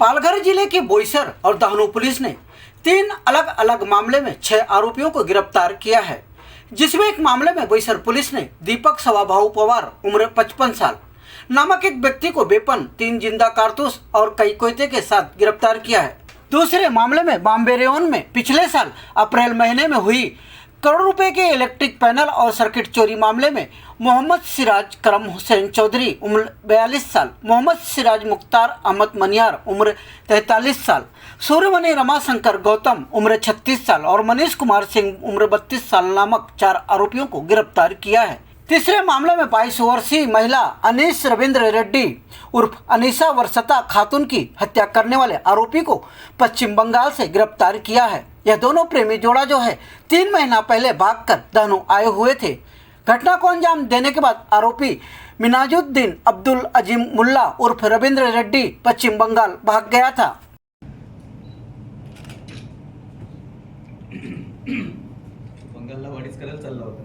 पालघर जिले के बोईसर और दहनू पुलिस ने 3 अलग अलग मामले में 6 आरोपियों को गिरफ्तार किया है, जिसमें एक मामले में बोईसर पुलिस ने दीपक सवाभाऊ पवार उम्र 55 साल नामक एक व्यक्ति को वेपन 3 जिंदा कारतूस और कई कोयते के साथ गिरफ्तार किया है। दूसरे मामले में बॉम्बे रेओन में पिछले साल अप्रैल महीने में हुई करोड़ रुपए के इलेक्ट्रिक पैनल और सर्किट चोरी मामले में मोहम्मद सिराज करम हुसैन चौधरी उम्र 42 साल, मोहम्मद सिराज मुख्तार अहमद मनियार उम्र 43 साल, सूर्यमणि रमाशंकर गौतम उम्र 36 साल और मनीष कुमार सिंह उम्र 32 साल नामक 4 आरोपियों को गिरफ्तार किया है। तीसरे मामले में 22 वर्षीय महिला अनीस रविंद्र रेड्डी उर्फ अनीसा वर्षता खातून की हत्या करने वाले आरोपी को पश्चिम बंगाल से गिरफ्तार किया है। यह दोनों प्रेमी जोड़ा जो है 3 महीना पहले भागकर दहनू आए हुए थे। घटना को अंजाम देने के बाद आरोपी मिनाजुद्दीन अब्दुल अजीम मुल्ला उर्फ रविंद्र रेड्डी पश्चिम बंगाल भाग गया था। बंगालला वाढीच करायला चालला होता।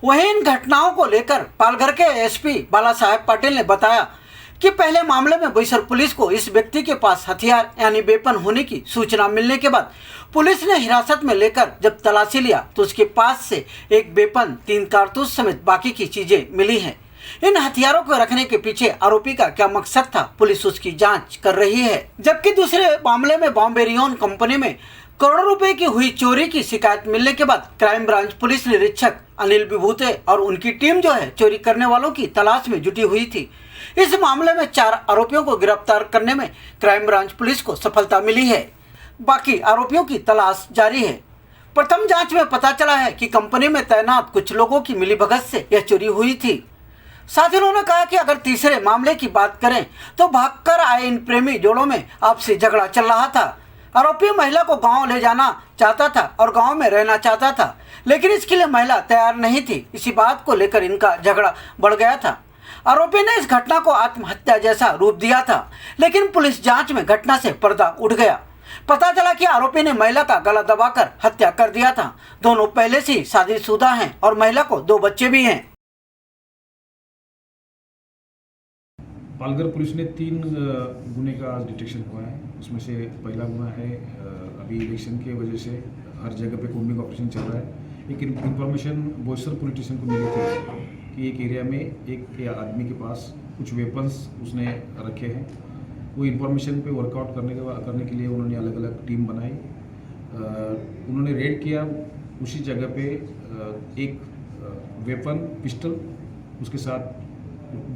वहीं इन घटनाओं को लेकर पालघर के एसपी बाला साहेब पाटिल ने बताया कि पहले मामले में बोईसर पुलिस को इस व्यक्ति के पास हथियार यानी वेपन होने की सूचना मिलने के बाद पुलिस ने हिरासत में लेकर जब तलाशी लिया तो उसके पास से एक वेपन 3 कारतूस समेत बाकी की चीजें मिली हैं। इन हथियारों को रखने के पीछे आरोपी का क्या मकसद था, पुलिस उसकी जांच कर रही है। जबकि दूसरे मामले में बॉम्बे रेओन कंपनी में करोड़ों रुपए की हुई चोरी की शिकायत मिलने के बाद क्राइम ब्रांच पुलिस निरीक्षक अनिल विभूते और उनकी टीम जो है चोरी करने वालों की तलाश में जुटी हुई थी। इस मामले में 4 आरोपियों को गिरफ्तार करने में क्राइम ब्रांच पुलिस को सफलता मिली है। बाकी आरोपियों की तलाश जारी है। प्रथम जांच में पता चला है कि कंपनी में तैनात कुछ लोगों की मिलीभगत से यह चोरी हुई थी। साथ ही उन्होंने कहा कि अगर तीसरे मामले की बात करें तो भागकर आए इन प्रेमी जोड़ों में आपसी झगड़ा चल रहा था। आरोपी महिला को गांव ले जाना चाहता था और गांव में रहना चाहता था, लेकिन इसके लिए महिला तैयार नहीं थी। इसी बात को लेकर इनका झगड़ा बढ़ गया था। आरोपी ने इस घटना को आत्महत्या जैसा रूप दिया था, लेकिन पुलिस जांच में घटना से पर्दा उठ गया। पता चला कि आरोपी ने महिला का गला दबाकर हत्या कर दिया था। दोनों पहले से ही शादीशुदा हैं और महिला को 2 बच्चे भी हैं। पालघर पुलिस ने 3 गुने का आज डिटेक्शन हुआ है। उसमें से पहला गुना है अभी इलेक्शन के वजह से हर जगह पे कोम्बिंग ऑपरेशन चल रहा है। एक इन्फॉर्मेशन बोईसर पुलिस स्टेशन को मिली थी कि एक एरिया में एक आदमी के पास कुछ वेपन्स उसने रखे हैं। वो इन्फॉर्मेशन पे वर्कआउट करने के लिए उन्होंने अलग अलग टीम बनाई। उन्होंने रेड किया उसी जगह पे एक वेपन पिस्टल, उसके साथ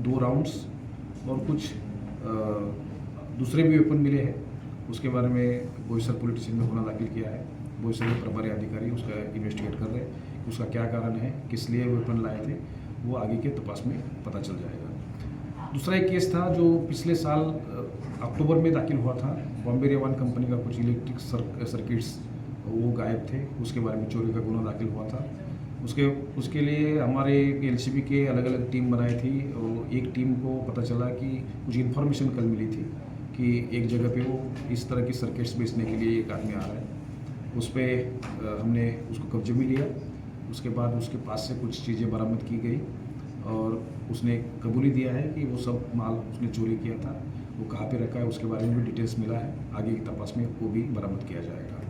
2 राउंड्स और कुछ दूसरे भी वेपन मिले हैं। उसके बारे में बोईसर पुलिस स्टेशन में गुना दाखिल किया है। बोईसर के प्रभारी अधिकारी उसका इन्वेस्टिगेट कर रहे हैं। उसका क्या कारण है, किस लिए वेपन लाए थे, वो आगे के तपास में पता चल जाएगा। दूसरा एक केस था जो पिछले साल अक्टूबर में दाखिल हुआ था। बॉम्बे रेओन कंपनी का कुछ इलेक्ट्रिक सर्किट्स वो गायब थे, उसके बारे में चोरी का गुना दाखिल हुआ था। उसके लिए हमारे एलसीबी के अलग अलग टीम बनाई थी और एक टीम को पता चला कि कुछ इन्फॉर्मेशन कल मिली थी कि एक जगह पे वो इस तरह की सर्किट्स बेचने के लिए एक आदमी आ रहा है। उस पर हमने उसको कब्जे में लिया। उसके बाद उसके पास से कुछ चीज़ें बरामद की गई और उसने कबूली दिया है कि वो सब माल उसने चोरी किया था, वो कहाँ पे रखा है उसके बारे में भी डिटेल्स मिला है। आगे की तपास में वो भी बरामद किया जाएगा।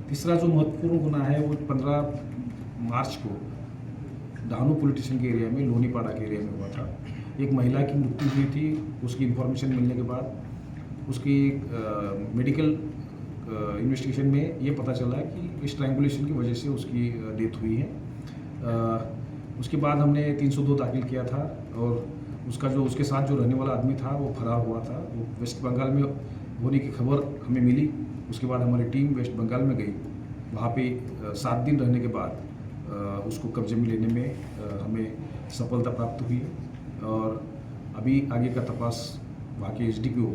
तीसरा जो महत्वपूर्ण गुना है वो 15 मार्च को दहनू पुलिस स्टेशन के एरिया में लोनीपाड़ा के एरिया में हुआ था। एक महिला की मृत्यु हुई थी। उसकी इन्फॉर्मेशन मिलने के बाद उसकी मेडिकल इन्वेस्टिगेशन में ये पता चला कि स्ट्रैंगुलेशन की वजह से उसकी डेथ हुई है। उसके बाद हमने 302 दाखिल किया था और उसके साथ जो रहने वाला आदमी था वो फरार हुआ था। वो वेस्ट बंगाल में होने की खबर हमें मिली। उसके बाद हमारी टीम वेस्ट बंगाल में गई। वहाँ पे 7 दिन रहने के बाद उसको कब्जे में लेने में हमें सफलता प्राप्त हुई और अभी आगे का तपास वहाँ के एसडीपीओ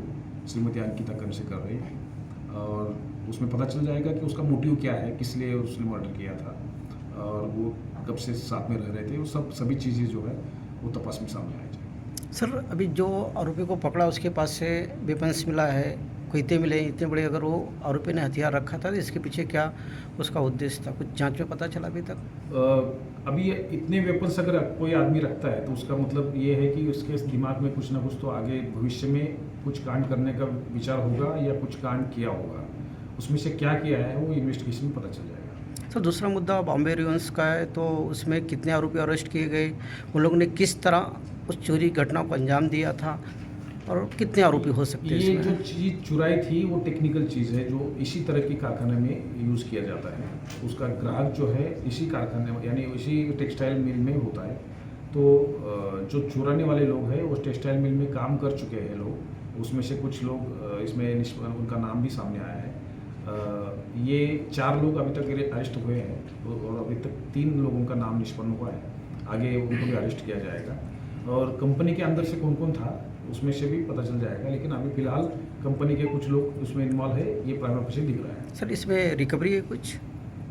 श्रीमती अंकिता कर्ण से कर रही है और उसमें पता चल जाएगा कि उसका मोटिव क्या है, किस लिए उसने मर्डर किया था और वो कब से साथ में रह रहे थे। वो सभी चीज़ें जो है वो तपास में सामने आ जाए। सर, अभी जो आरोपी को पकड़ा उसके पास से वेपन्स मिला है, को इतने मिले, इतने बड़े, अगर वो आरोपी ने हथियार रखा था तो इसके पीछे क्या उसका उद्देश्य था, कुछ जांच में पता चला अभी तक? अभी इतने वेपन्स अगर कोई आदमी रखता है तो उसका मतलब ये है कि उसके दिमाग में कुछ ना कुछ तो आगे भविष्य में कुछ कांड करने का विचार होगा या कुछ कांड किया होगा। उसमें से क्या किया है वो इन्वेस्टिगेशन में पता चल जाएगा। सर दूसरा मुद्दा बॉम्बे रिवेंस का है, तो उसमें कितने आरोपी अरेस्ट किए गए, उन लोगों ने किस तरह उस चोरी घटना को अंजाम दिया था और कितने आरोपी हो सकते हैं ये जो इसमें? चीज़ चुराई थी वो टेक्निकल चीज़ है जो इसी तरह की कारखाने में यूज़ किया जाता है। उसका ग्राहक जो है इसी कारखाने में यानी इसी टेक्सटाइल मिल में होता है। तो जो चुराने वाले लोग हैं वो टेक्सटाइल मिल में काम कर चुके हैं लोग, उसमें से कुछ लोग इसमें उनका नाम भी सामने आया है। ये 4 लोग अभी तक अरेस्ट हुए हैं और अभी तक 3 लोगों का नाम निष्पन्न हुआ है। आगे उनको भी अरेस्ट किया जाएगा और कंपनी के अंदर से कौन कौन था उसमें से भी पता चल जाएगा, लेकिन अभी फिलहाल कंपनी के कुछ लोग उसमें इन्वॉल्व है, ये प्राइमा फेसी दिख रहा है। सर इसमें रिकवरी है कुछ?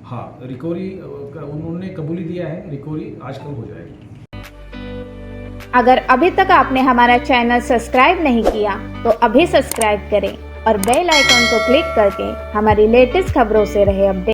हाँ, रिकवरी उन्होंने कबूली दिया है, रिकवरी आजकल हो जाएगी। अगर अभी तक आपने हमारा चैनल सब्सक्राइब नहीं किया तो अभी सब्सक्राइब करें और बेल आइकॉन को क्लिक करके हमारी लेटेस्ट खबरों से रहे अपडेट।